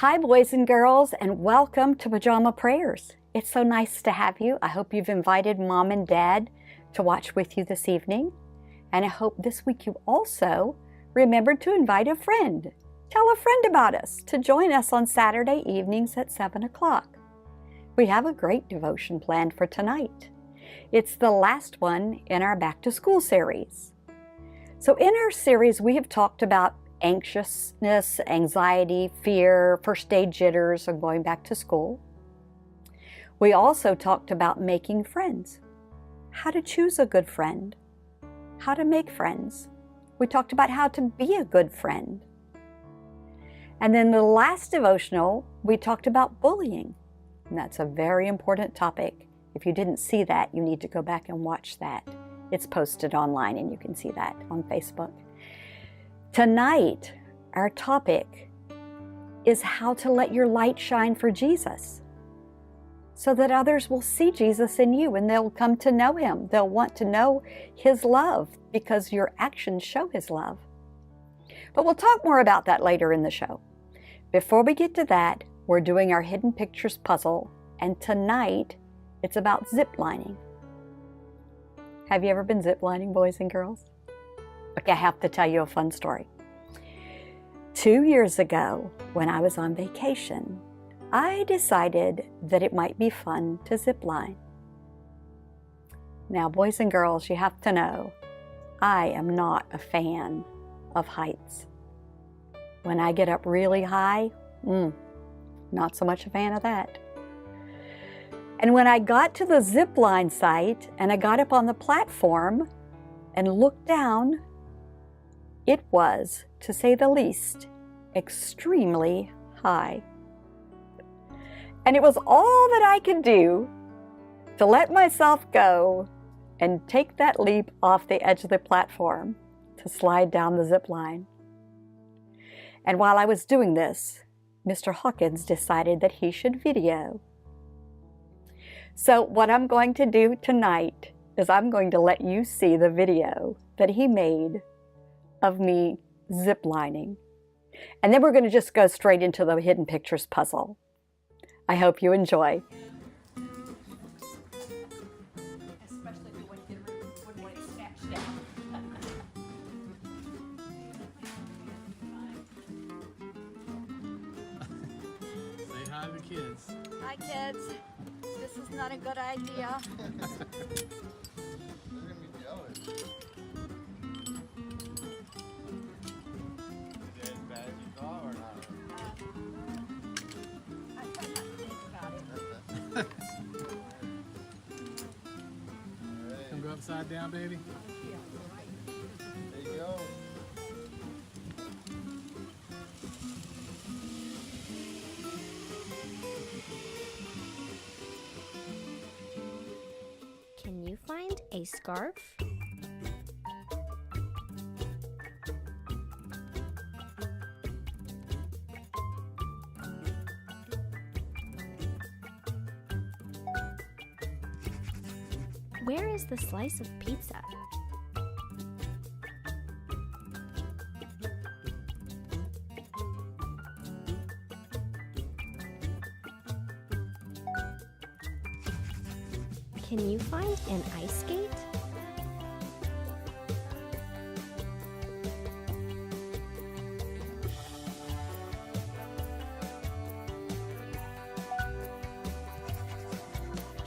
Hi, boys and girls, and welcome to Pajama Prayers. It's so nice to have you. I hope you've invited Mom and Dad to watch with you this evening. And I hope this week you also remembered to invite a friend. Tell a friend about us to join us on Saturday evenings at 7 o'clock. We have a great devotion planned for tonight. It's the last one in our Back to School series. So in our series, we have talked about anxiousness, anxiety, fear, first day jitters of going back to school. We also talked about making friends, how to choose a good friend, how to make friends. We talked about how to be a good friend. And then the last devotional, we talked about bullying. And that's a very important topic. If you didn't see that, you need to go back and watch that. It's posted online and you can see that on Facebook. Tonight, our topic is how to let your light shine for Jesus so that others will see Jesus in you and they'll come to know Him. They'll want to know His love because your actions show His love. But we'll talk more about that later in the show. Before we get to that, we're doing our Hidden Pictures puzzle, and tonight it's about zip lining. Have you ever been zip lining, boys and girls? Okay, I have to tell you a fun story. 2 years ago, when I was on vacation, I decided that it might be fun to zip line. Now, boys and girls, you have to know, I am not a fan of heights. When I get up really high, not so much a fan of that. And when I got to the zip line site and I got up on the platform and looked down, it was, to say the least, extremely high. And it was all that I could do to let myself go and take that leap off the edge of the platform to slide down the zip line. And while I was doing this, Mr. Hawkins decided that he should video. So what I'm going to do tonight is I'm going to let you see the video that he made of me zip lining. And then we're going to just go straight into the Hidden Pictures puzzle. I hope you enjoy. Especially if you wouldn't want it snatched down. Say hi to the kids. Hi kids, this is not a good idea. They're gonna be jealous. Is it as bad as you thought or not? I try not to think about it. Come go upside down, baby. There you go. Can you find a scarf? Where is the slice of pizza? Can you find an ice skate?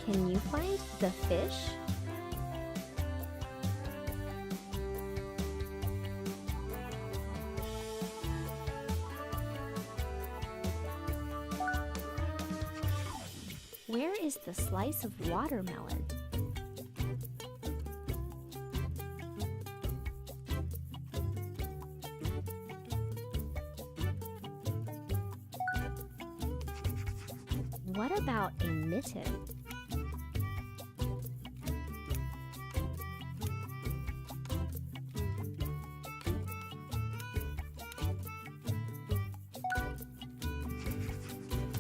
Can you find the fish? Where is the slice of watermelon? What about a mitten?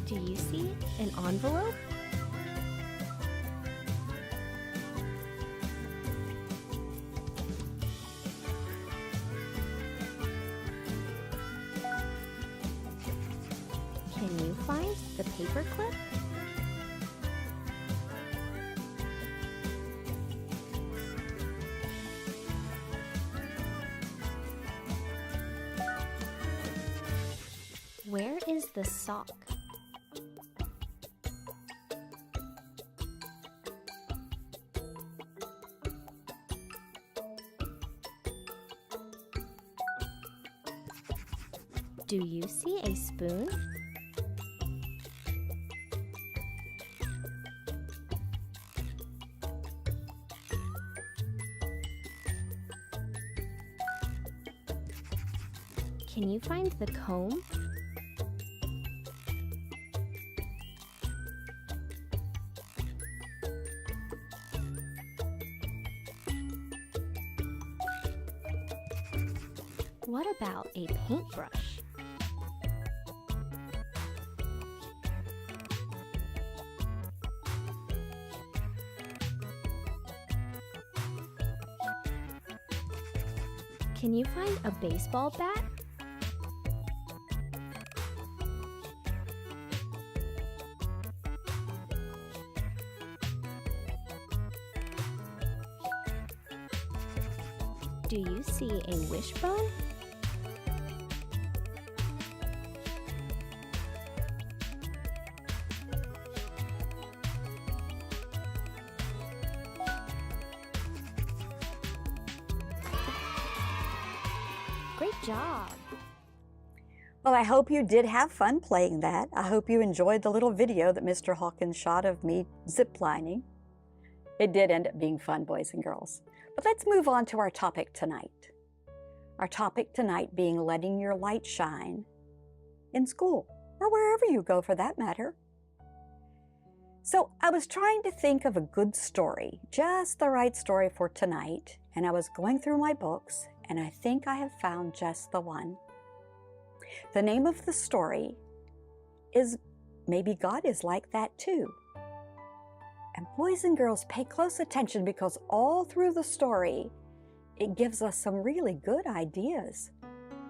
Do you see an envelope? Can you find the paperclip? Where is the sock? Do you see a spoon? Can you find the comb? What about a paintbrush? Can you find a baseball bat? Do you see a wishbone? Great job! Well, I hope you did have fun playing that. I hope you enjoyed the little video that Mr. Hawkins shot of me ziplining. It did end up being fun, boys and girls. But let's move on to our topic tonight. Our topic tonight being letting your light shine in school, or wherever you go for that matter. So I was trying to think of a good story, just the right story for tonight, and I was going through my books, and I think I have found just the one. The name of the story is Maybe God is Like That Too. And boys and girls, pay close attention because all through the story, it gives us some really good ideas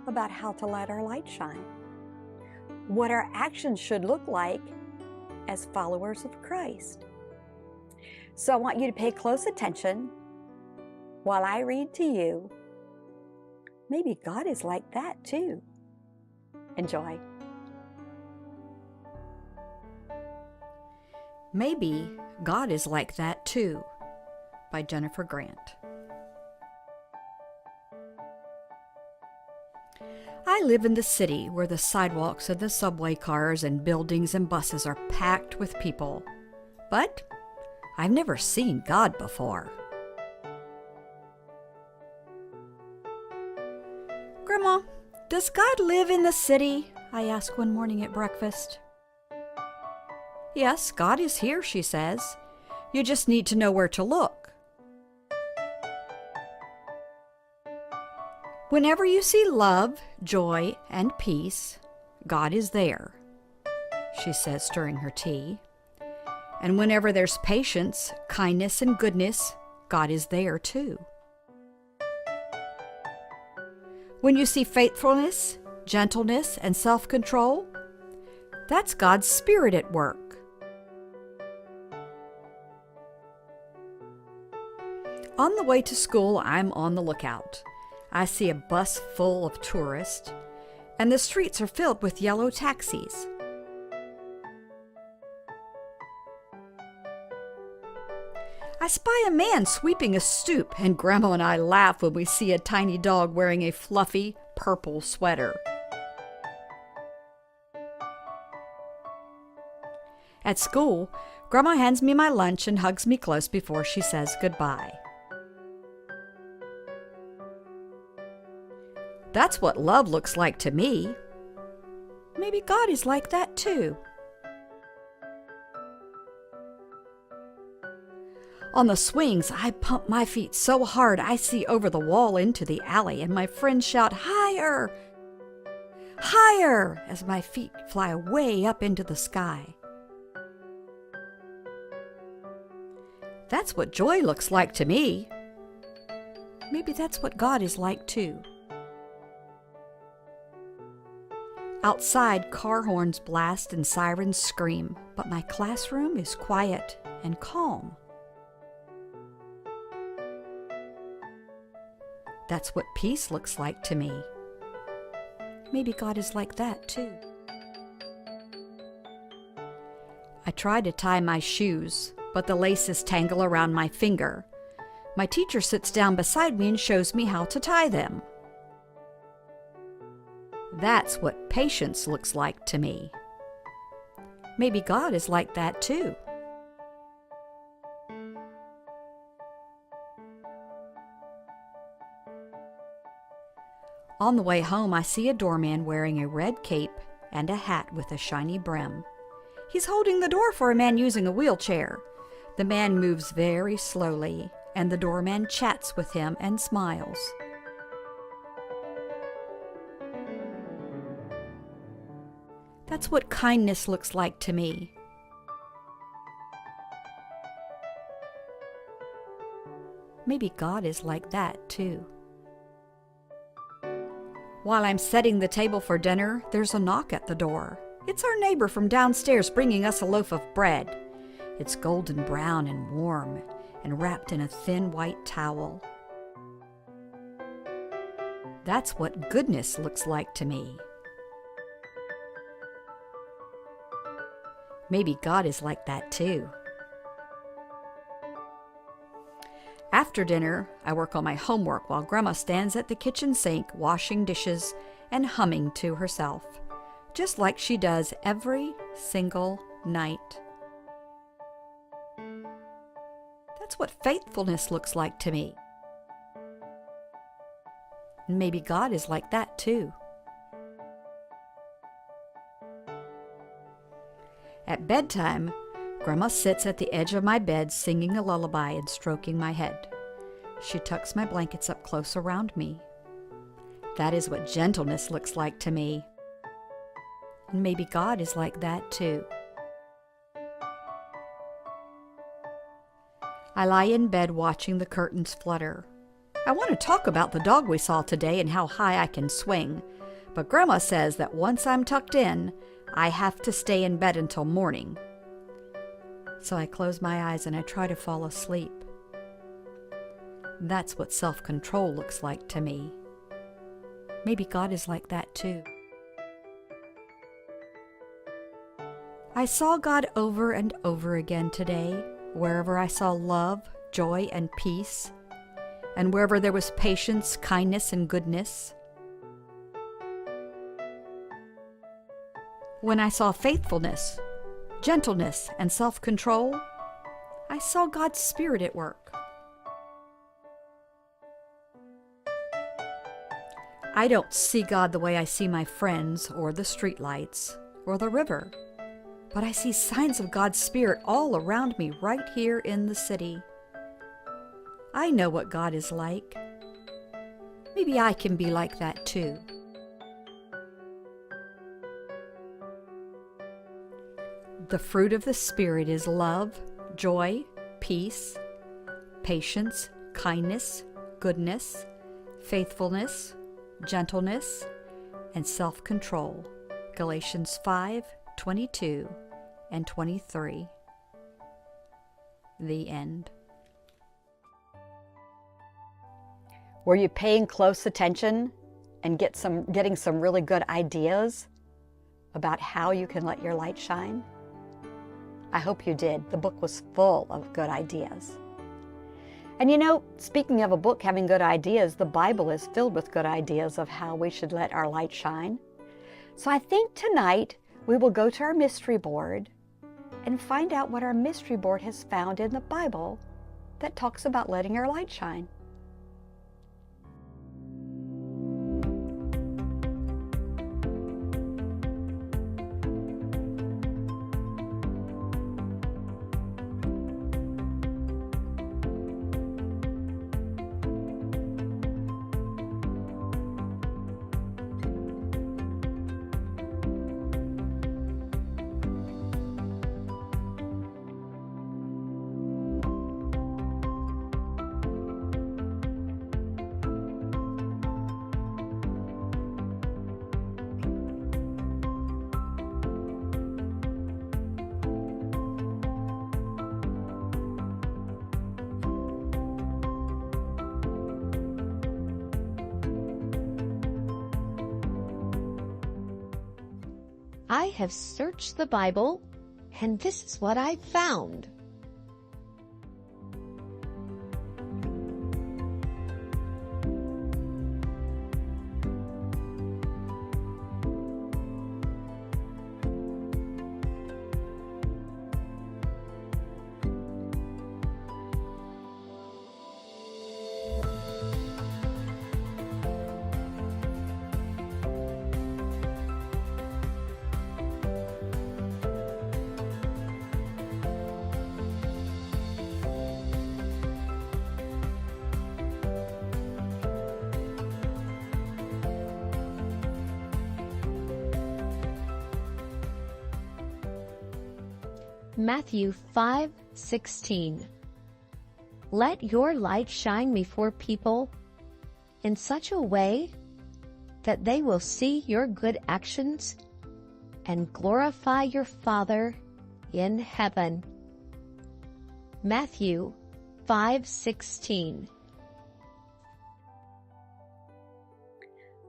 about how to let our light shine, what our actions should look like as followers of Christ. So I want you to pay close attention while I read to you, Maybe God is Like That Too. Enjoy. Maybe God is Like That Too, by Jennifer Grant. I live in the city where the sidewalks and the subway cars and buildings and buses are packed with people. But I've never seen God before. Grandma, does God live in the city? I asked one morning at breakfast. Yes, God is here, she says. You just need to know where to look. Whenever you see love, joy, and peace, God is there, she says, stirring her tea. And whenever there's patience, kindness, and goodness, God is there too. When you see faithfulness, gentleness, and self-control, that's God's Spirit at work. On the way to school, I'm on the lookout. I see a bus full of tourists, and the streets are filled with yellow taxis. I spy a man sweeping a stoop, and Grandma and I laugh when we see a tiny dog wearing a fluffy purple sweater. At school, Grandma hands me my lunch and hugs me close before she says goodbye. That's what love looks like to me. Maybe God is like that too. On the swings, I pump my feet so hard I see over the wall into the alley, and my friends shout, "Higher! Higher!" as my feet fly way up into the sky. That's what joy looks like to me. Maybe that's what God is like too. Outside, car horns blast and sirens scream, but my classroom is quiet and calm. That's what peace looks like to me. Maybe God is like that too. I try to tie my shoes, but the laces tangle around my finger. My teacher sits down beside me and shows me how to tie them. That's what patience looks like to me. Maybe God is like that too. On the way home, I see a doorman wearing a red cape and a hat with a shiny brim. He's holding the door for a man using a wheelchair. The man moves very slowly, and the doorman chats with him and smiles. That's what kindness looks like to me. Maybe God is like that too. While I'm setting the table for dinner, there's a knock at the door. It's our neighbor from downstairs bringing us a loaf of bread. It's golden brown and warm and wrapped in a thin white towel. That's what goodness looks like to me. Maybe God is like that too. After dinner, I work on my homework while Grandma stands at the kitchen sink washing dishes and humming to herself, just like she does every single night. That's what faithfulness looks like to me. And maybe God is like that too. At bedtime, Grandma sits at the edge of my bed singing a lullaby and stroking my head. She tucks my blankets up close around me. That is what gentleness looks like to me. And maybe God is like that too. I lie in bed watching the curtains flutter. I want to talk about the dog we saw today and how high I can swing, but Grandma says that once I'm tucked in, I have to stay in bed until morning. So I close my eyes and I try to fall asleep. That's what self-control looks like to me. Maybe God is like that too. I saw God over and over again today, wherever I saw love, joy, and peace, and wherever there was patience, kindness, and goodness. When I saw faithfulness, gentleness, and self-control, I saw God's Spirit at work. I don't see God the way I see my friends or the streetlights or the river, but I see signs of God's Spirit all around me right here in the city. I know what God is like. Maybe I can be like that too. The fruit of the Spirit is love, joy, peace, patience, kindness, goodness, faithfulness, gentleness, and self-control. Galatians 5:22 and 23. The end. Were you paying close attention and getting some really good ideas about how you can let your light shine? I hope you did. The book was full of good ideas. And you know, speaking of a book having good ideas, the Bible is filled with good ideas of how we should let our light shine. So I think tonight we will go to our mystery board and find out what our mystery board has found in the Bible that talks about letting our light shine. I have searched the Bible, and this is what I've found. Matthew 5:16. Let your light shine before people in such a way that they will see your good actions and glorify your Father in heaven. Matthew 5:16.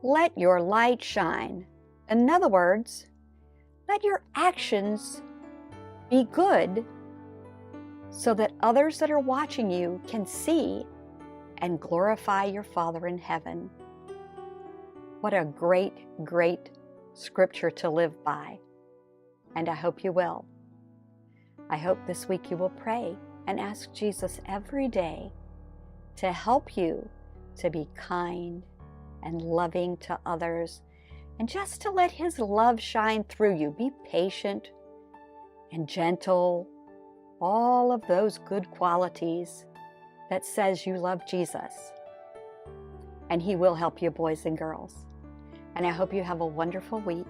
Let your light shine. In other words, let your actions be good so that others that are watching you can see and glorify your Father in heaven. What a great, great scripture to live by. And I hope you will. I hope this week you will pray and ask Jesus every day to help you to be kind and loving to others, and just to let His love shine through you. Be patient and gentle, all of those good qualities that says you love Jesus. And He will help you, boys and girls. And I hope you have a wonderful week,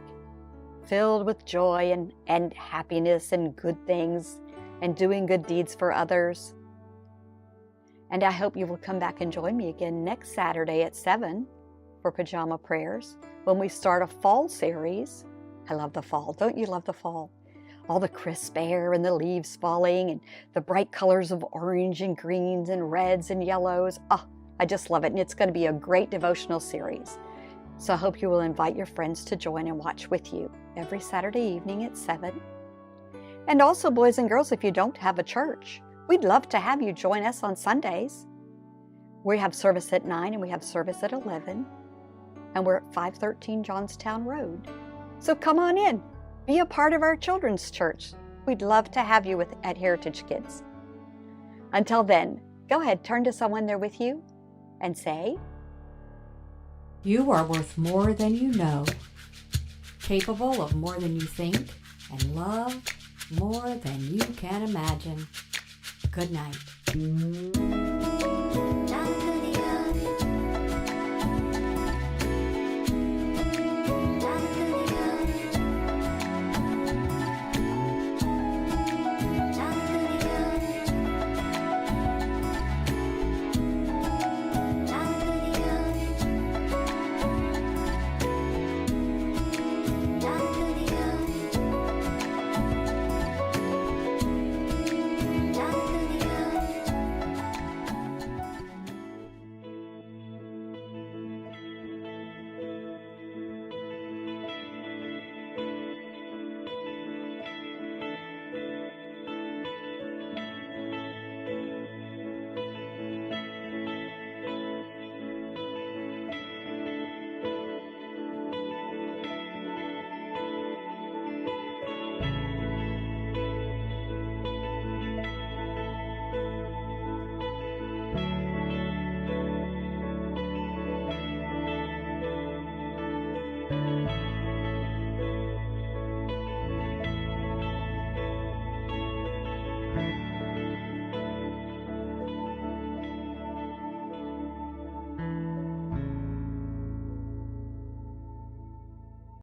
filled with joy and happiness and good things and doing good deeds for others. And I hope you will come back and join me again next Saturday at 7 for Pajama Prayers, when we start a fall series. I love the fall. Don't you love the fall? All the crisp air and the leaves falling and the bright colors of orange and greens and reds and yellows. Oh, I just love it. And it's going to be a great devotional series. So I hope you will invite your friends to join and watch with you every Saturday evening at 7. And also, boys and girls, if you don't have a church, we'd love to have you join us on Sundays. We have service at 9 and we have service at 11. And we're at 513 Johnstown Road. So come on in. Be a part of our children's church. We'd love to have you at Heritage Kids. Until then, go ahead, turn to someone there with you and say, You are worth more than you know, capable of more than you think, and loved more than you can imagine. Good night.